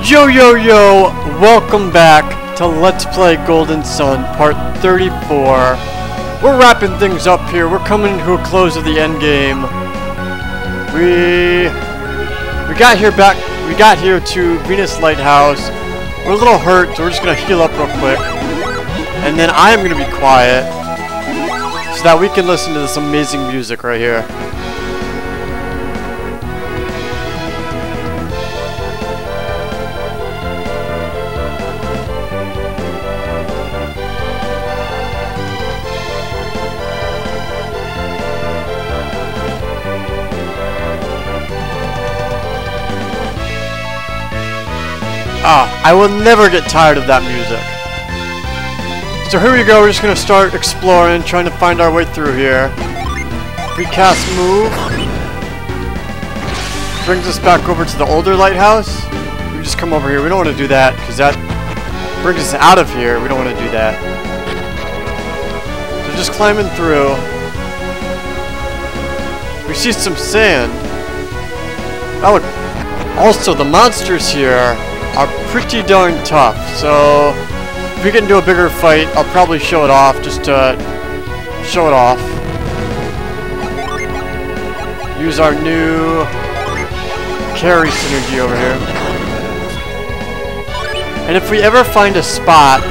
Yo yo yo! Welcome back to Let's Play Golden Sun Part 34. We're wrapping things up here. We're coming to a close of the end game. We got here to Venus Lighthouse. We're a little hurt, so we're just gonna heal up real quick. And then I'm gonna be quiet so that we can listen to this amazing music right here. I will never get tired of that music. So here we go, we're just going to start exploring, trying to find our way through here. Recast move. Brings us back over to the older lighthouse. We just come over here. We don't want to do that, because that brings us out of here. We don't want to do that. So just climbing through. We see some sand. Oh, look. Also, the monsters here are pretty darn tough, so if we get into a bigger fight, I'll probably show it off, just to show it off. Use our new carry synergy over here. And if we ever find a spot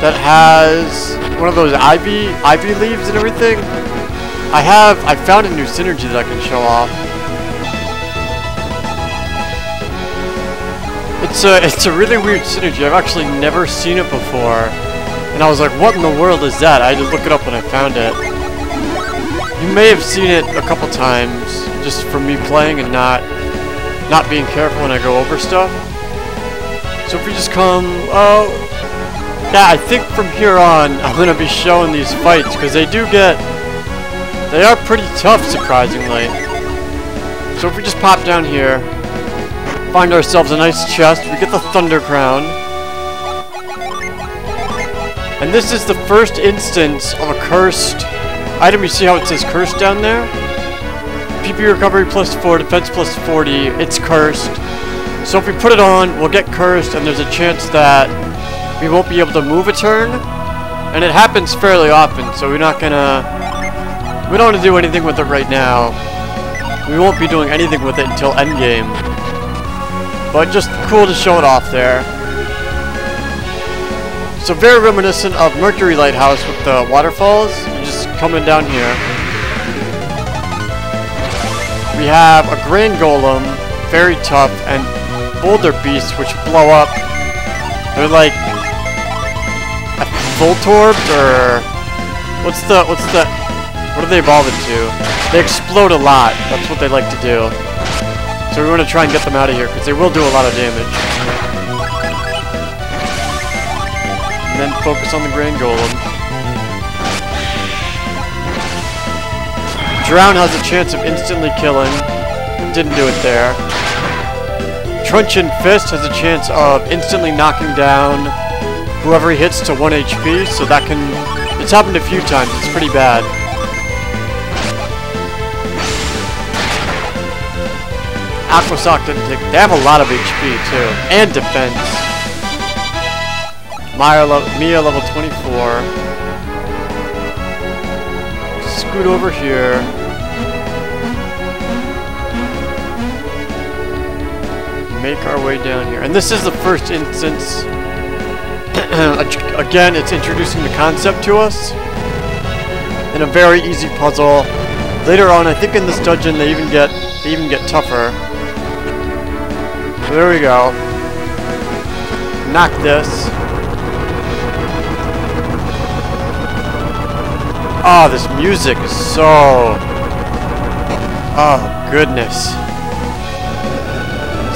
that has one of those ivy leaves and everything, I found a new synergy that I can show off. It's a really weird synergy. I've actually never seen it before. And I was like, what in the world is that? I had to look it up when I found it. You may have seen it a couple times, just from me playing and not being careful when I go over stuff. So if we just come... Oh... Yeah, I think from here on, I'm going to be showing these fights, because they are pretty tough, surprisingly. So if we just pop down here... Find ourselves a nice chest. We get the Thunder Crown. And this is the first instance of a cursed item. You see how it says cursed down there? PP recovery +4, defense +40. It's cursed. So if we put it on, we'll get cursed, and there's a chance that we won't be able to move a turn. And it happens fairly often, so we don't want to do anything with it right now. We won't be doing anything with it until endgame. But just cool to show it off there. So very reminiscent of Mercury Lighthouse with the waterfalls. You're just coming down here. We have a Grand Golem, very tough, and Boulder Beasts, which blow up. They're like Voltorbs, or what do they evolve into? They explode a lot. That's what they like to do. So we want to try and get them out of here, because they will do a lot of damage. And then focus on the Grand Golem. Drown has a chance of instantly killing. Didn't do it there. Truncheon Fist has a chance of instantly knocking down whoever he hits to 1 HP, so that can... It's happened a few times, it's pretty bad. Aquasock didn't take... They have a lot of HP, too. And defense. Mia level 24. Scoot over here. Make our way down here. And this is the first instance. Again, it's introducing the concept to us. In a very easy puzzle. Later on, I think in this dungeon, they even get tougher. There we go. Knock this. Oh, this music is so... Oh, goodness.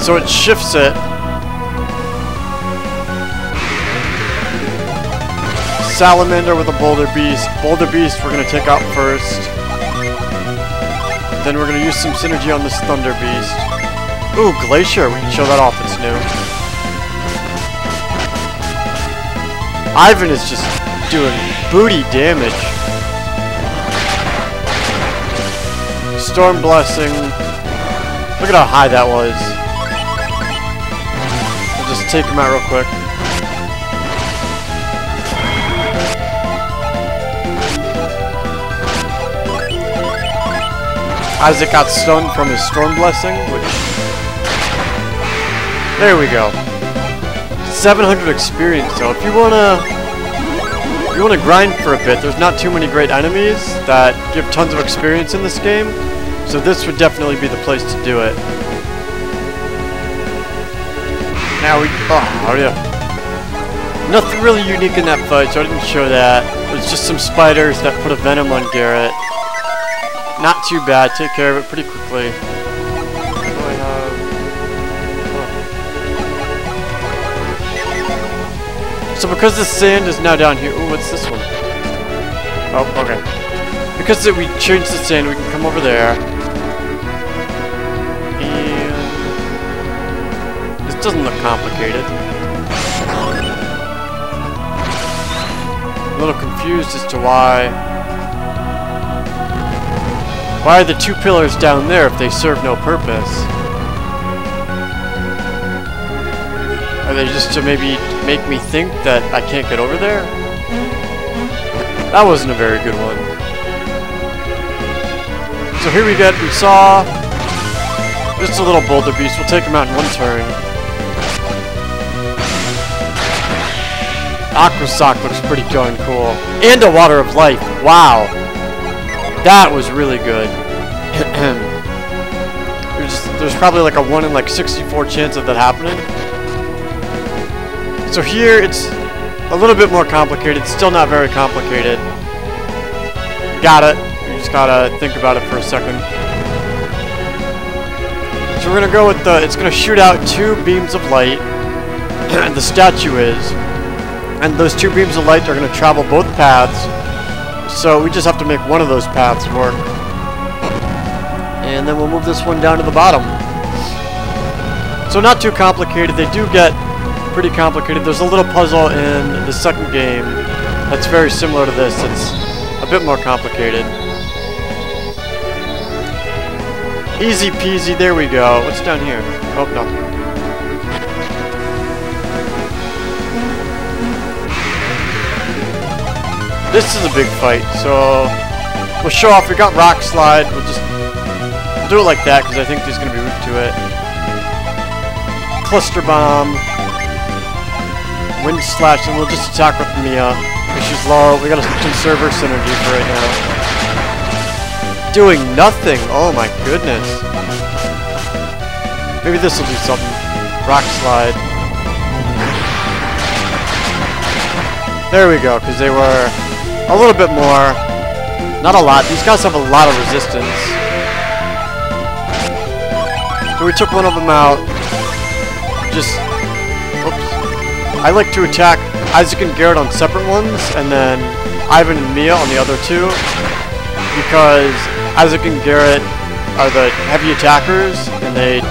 So it shifts it. Salamander with a Boulder Beast. Boulder Beast we're going to take out first. Then we're going to use some synergy on this Thunder Beast. Ooh, Glacier. We can show that off. It's new. Ivan is just doing booty damage. Storm Blessing. Look at how high that was. take him out real quick. Isaac got stunned from his Storm Blessing, which... There we go. 700 experience, so if you wanna grind for a bit, there's not too many great enemies that give tons of experience in this game, so this would definitely be the place to do it. Now oh yeah. Nothing really unique in that fight, so I didn't show that. There's just some spiders that put a venom on Garrett. Not too bad, take care of it pretty quickly. What do I have? Oh. So because the sand is now down here, ooh, what's this one? Oh, okay. Because we changed the sand, we can come over there. And this doesn't look complicated. A little confused as to why are the two pillars down there if they serve no purpose? Are they just to maybe make me think that I can't get over there? That wasn't a very good one. So here we saw just a little boulder beast. We'll take him out in one turn. Aqua Sock looks pretty darn cool. And a Water of Life. Wow. That was really good. There's probably like a 1 in like 64 chance of that happening. So here it's a little bit more complicated. Still not very complicated. Got it. You just gotta think about it for a second. So we're gonna go with it's gonna shoot out 2 beams of light. The statue is. And those 2 beams of light are gonna travel both paths. So we just have to make one of those paths work. And then we'll move this one down to the bottom. So not too complicated. They do get pretty complicated. There's a little puzzle in the second game that's very similar to this. It's a bit more complicated. Easy peasy. There we go. What's down here? Oh, no. This is a big fight, so we'll show off. We got Rock Slide. We'll do it like that because I think there's going to be room to it. Cluster Bomb, Wind Slash, and we'll just attack with Mia. If she's low, we got to conserve her synergy for right now. Doing nothing. Oh my goodness. Maybe this will do something. Rock Slide. There we go, because they were a little bit more. Not a lot. These guys have a lot of resistance. So we took one of them out. Oops. I like to attack Isaac and Garrett on separate ones, and then Ivan and Mia on the other 2. Because Isaac and Garrett are the heavy attackers, and they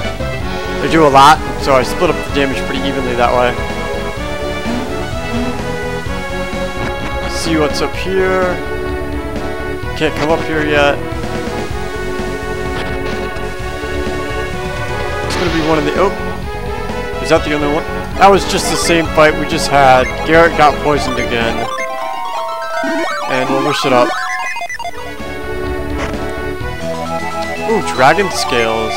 do a lot. So I split up the damage pretty evenly that way. See what's up here. Can't come up here yet. It's gonna be one of the. Oh, is that the other one? That was just the same fight we just had. Garrett got poisoned again, and we'll wish it up. Ooh, dragon scales.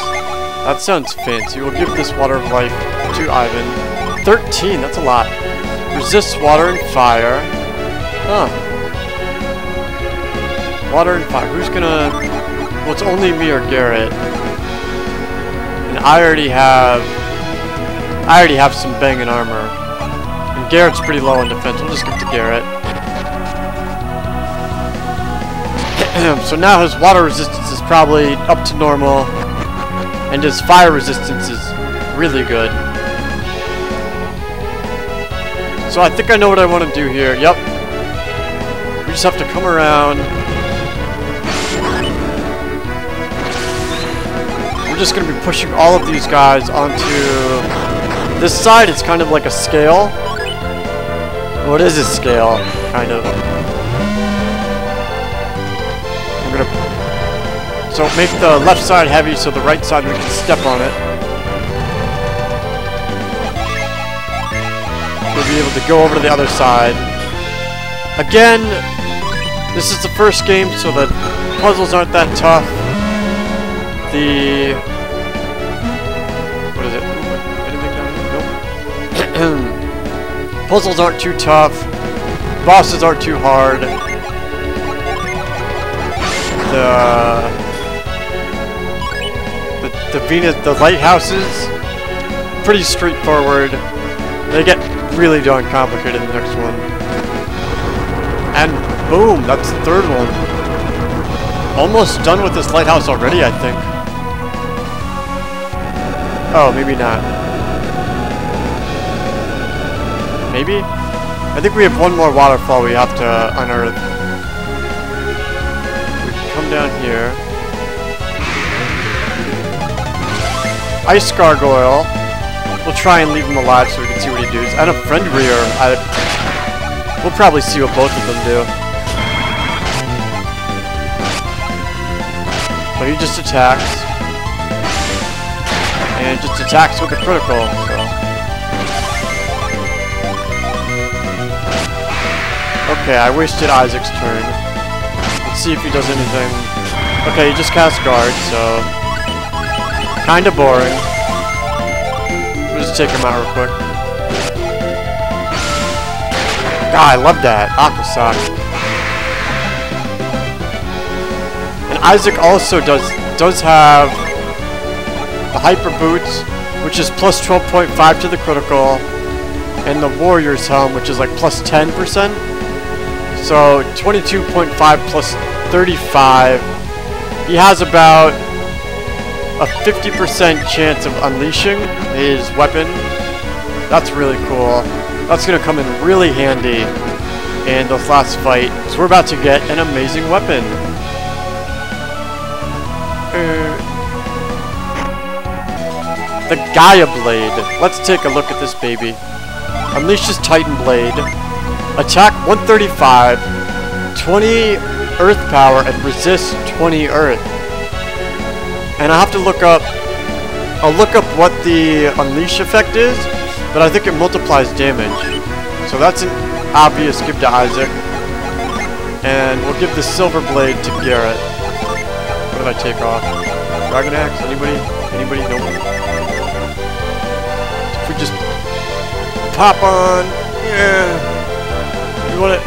That sounds fancy. We'll give this Water of Life to Ivan. 13. That's a lot. Resists water and fire. Huh. Water and fire. Who's gonna... Well, it's only me or Garrett. And I already have some banging armor. And Garrett's pretty low on defense. We'll just give it to Garrett. So now his water resistance is probably up to normal. And his fire resistance is really good. So I think I know what I want to do here. Yep. We just have to come around. We're just going to be pushing all of these guys onto this side. It's kind of like a scale. Well, it is a scale, kind of. I'm going to... So make the left side heavy so the right side we can step on it. we'll be able to go over to the other side. Again, this is the first game, so the puzzles aren't that tough. What is it? Anything down here? Nope. Puzzles aren't too tough. Bosses aren't too hard. The lighthouses, pretty straightforward. They get really darn complicated in the next one. And boom, that's the third one. Almost done with this lighthouse already, I think. Oh, maybe not. Maybe? I think we have one more waterfall we have to unearth. We can come down here. Ice Gargoyle. We'll try and leave him alive so we can see what he does. And a friend rear. We'll probably see what both of them do. So he just attacks. And just attacks with a critical. So. Okay, I wasted Isaac's turn. Let's see if he does anything. Okay, he just cast guard, so... kinda boring. We'll just take him out real quick. God, I love that. Aqua Sock. And Isaac also does have the Hyper Boots, which is plus 12.5 to the critical, and the Warrior's Helm, which is like plus 10%. So 22.5 plus 35. He has about a 50% chance of unleashing his weapon. That's really cool. That's gonna come in really handy in this last fight, because we're about to get an amazing weapon. The Gaia Blade. Let's take a look at this baby. Unleashes Titan Blade. Attack 135, 20 Earth power, and resist 20 Earth. And I have to look up. I'll look up what the Unleash effect is, but I think it multiplies damage. So that's an obvious give to Isaac. And we'll give the Silver Blade to Garrett. What did I take off? Dragon Axe? Anybody? Anybody? Nope. If we just pop on. Yeah. You wanna...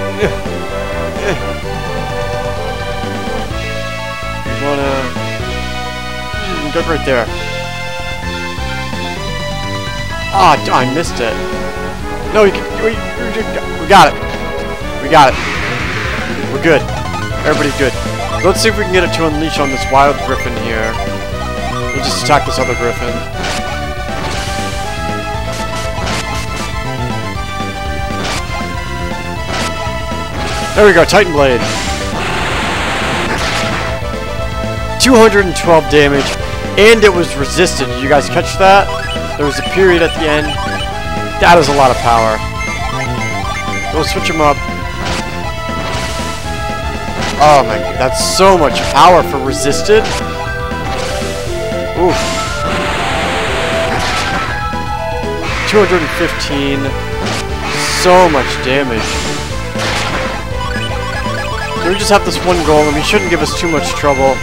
You wanna... Get right there. Ah, oh, I missed it. No, we got it. We got it. We're good. Everybody's good. So let's see if we can get it to unleash on this wild griffin here. We'll just attack this other griffin. There we go, Titan Blade. 212 damage, and it was resisted. Did you guys catch that? There was a period at the end. That is a lot of power. We'll switch him up. Oh my god, that's so much power for resisted. Oof. 215. So much damage. So we just have this one goal, and he shouldn't give us too much trouble.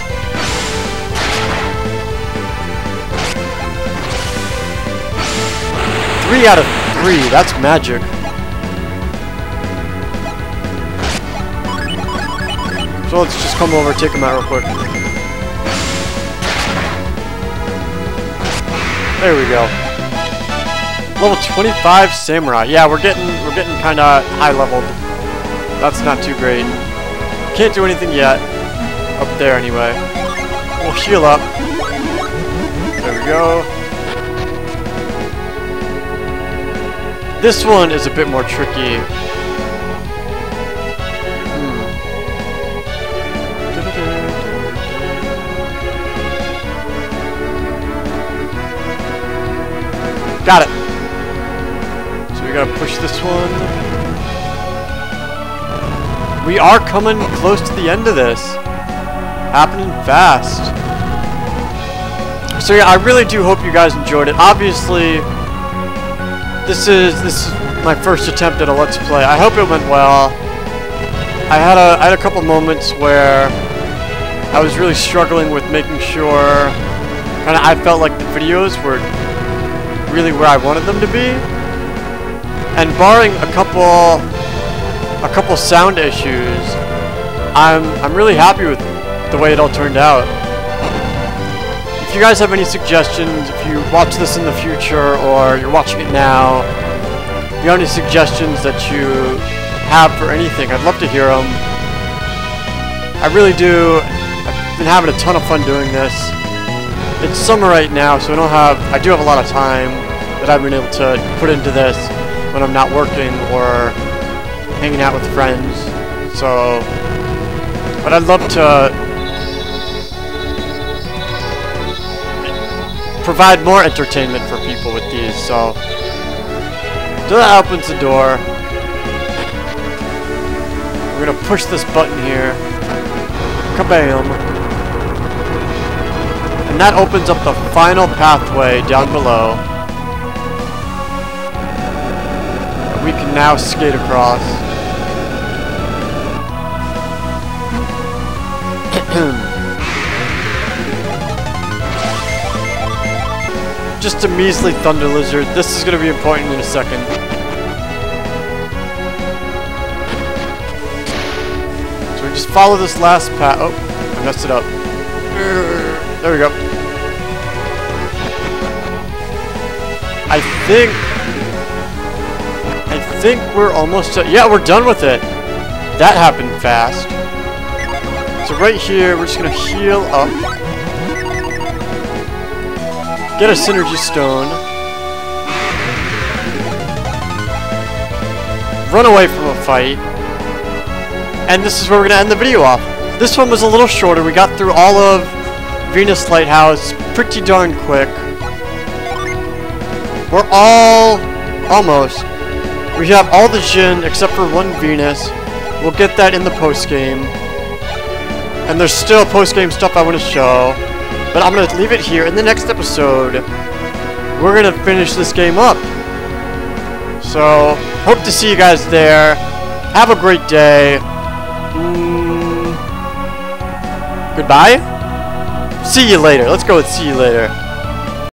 Three out of 3, that's magic. So let's just come over, take him out real quick. There we go. Level 25 Samurai. Yeah, we're getting kinda high leveled. That's not too great. Can't do anything yet. Up there anyway. We'll heal up. There we go. This one is a bit more tricky. Got it. So we gotta push this one. We are coming close to the end of this. Happening fast. So yeah, I really do hope you guys enjoyed it. Obviously, this is my first attempt at a Let's Play. I hope it went well. I had a couple moments where I was really struggling with making sure kinda I felt like the videos were really where I wanted them to be. And barring a couple sound issues, I'm really happy with the way it all turned out. If you guys have any suggestions, if you watch this in the future or you're watching it now, if you have any suggestions that you have for anything, I'd love to hear them. I really do. I've been having a ton of fun doing this. It's summer right now, so I do have a lot of time that I've been able to put into this when I'm not working or hanging out with friends. So, but I'd love to provide more entertainment for people with these. So that opens the door. We're gonna push this button here. Kabam! And that opens up the final pathway down below. We can now skate across. Just a measly thunder lizard. This is going to be important in a second. So we just follow this last path. Oh, I messed it up. There we go. I think we're almost done. Yeah, we're done with it. That happened fast. So right here, we're just gonna heal up. Get a synergy stone. Run away from a fight. And this is where we're gonna end the video off. This one was a little shorter. We got through all of Venus Lighthouse pretty darn quick. We're almost. We have all the Jin except for one Venus. We'll get that in the post-game. And there's still post-game stuff I want to show. But I'm going to leave it here. In the next episode, we're going to finish this game up. So, hope to see you guys there. Have a great day. Goodbye? See you later. Let's go with see you later.